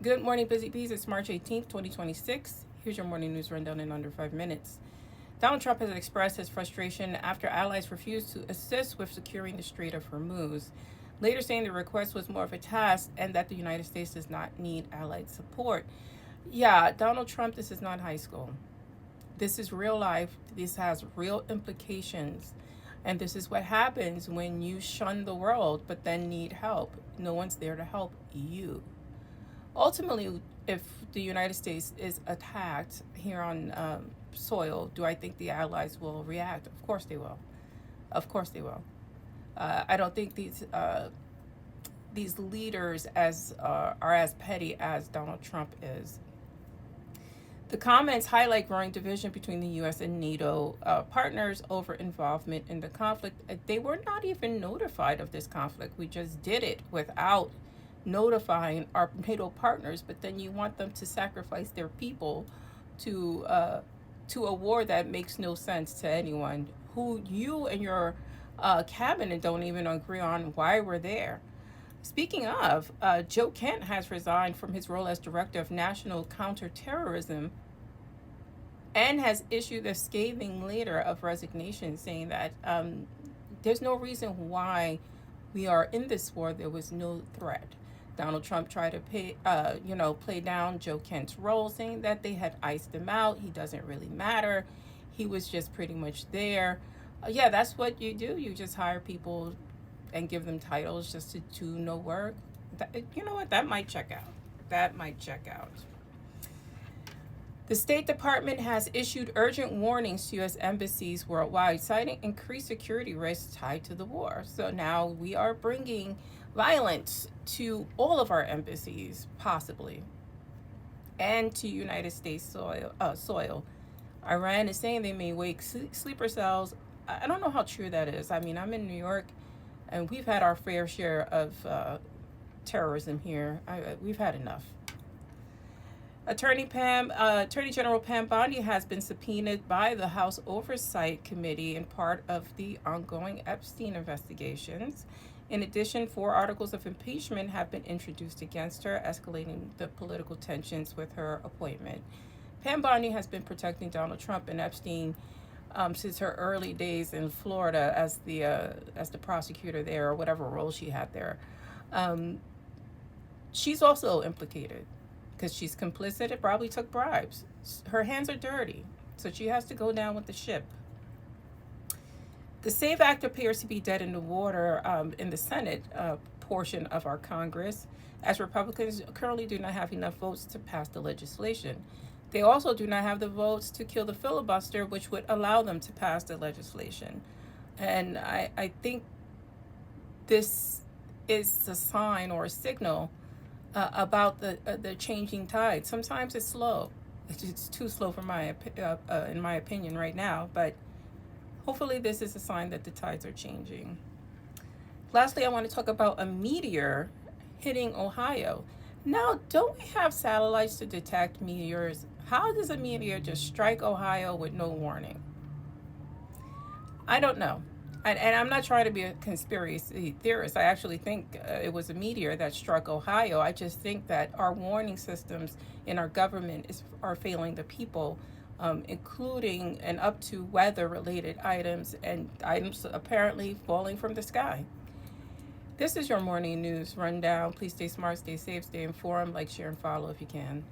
Good morning, Busy Bees. It's March 18th, 2026. Here's your morning news rundown in under 5 minutes. Donald Trump has expressed his frustration after allies refused to assist with securing the Strait of Hormuz, later saying the request was more of a task and that the United States does not need allied support. Yeah, Donald Trump, this is not high school. This is real life. This has real implications. And this is what happens when you shun the world but then need help. No one's there to help you. Ultimately, if the United States is attacked here on soil, do I think the allies will react? Of course they will. Of course they will. I don't think these leaders are as petty as Donald Trump is. The comments highlight growing division between the U.S. and NATO partners over involvement in the conflict. They were not even notified of this conflict. We just did it without notifying our NATO partners, but then you want them to sacrifice their people to a war that makes no sense to anyone, who you and your cabinet don't even agree on why we're there. Speaking of, Joe Kent has resigned from his role as Director of National Counterterrorism and has issued a scathing letter of resignation saying that there's no reason why we are in this war. There was no threat. Donald Trump tried to play down Joe Kent's role, saying that they had iced him out. He doesn't really matter. He was just pretty much there. Yeah, that's what you do. You just hire people and give them titles just to do no work. You know what? That might check out. That might check out. The State Department has issued urgent warnings to U.S. embassies worldwide, citing increased security risks tied to the war. So now we are bringing violence to all of our embassies, possibly, and to United States soil. Iran is saying they may wake sleeper cells. I don't know how true that is. I mean, I'm in New York, and we've had our fair share of terrorism here. We've had enough. Attorney General Pam Bondi has been subpoenaed by the House Oversight Committee in part of the ongoing Epstein investigations. In addition, 4 articles of impeachment have been introduced against her, escalating the political tensions with her appointment. Pam Bondi has been protecting Donald Trump and Epstein since her early days in Florida as the prosecutor there, or whatever role she had there. She's also implicated because she's complicit. It probably took bribes. Her hands are dirty, so she has to go down with the ship. The SAVE Act appears to be dead in the water in the Senate portion of our Congress, as Republicans currently do not have enough votes to pass the legislation. They also do not have the votes to kill the filibuster, which would allow them to pass the legislation. And I think this is a sign or a signal about the changing tide. Sometimes it's slow. It's too slow for in my opinion right now, but hopefully this is a sign that the tides are changing. Lastly, I want to talk about a meteor hitting Ohio. Now, don't we have satellites to detect meteors? How does a meteor just strike Ohio with no warning? I don't know. And I'm not trying to be a conspiracy theorist. I actually think it was a meteor that struck Ohio. I just think that our warning systems in our government are failing the people, including and up to weather-related items and items apparently falling from the sky. This is your morning news rundown. Please stay smart, stay safe, stay informed. Like, share, and follow if you can.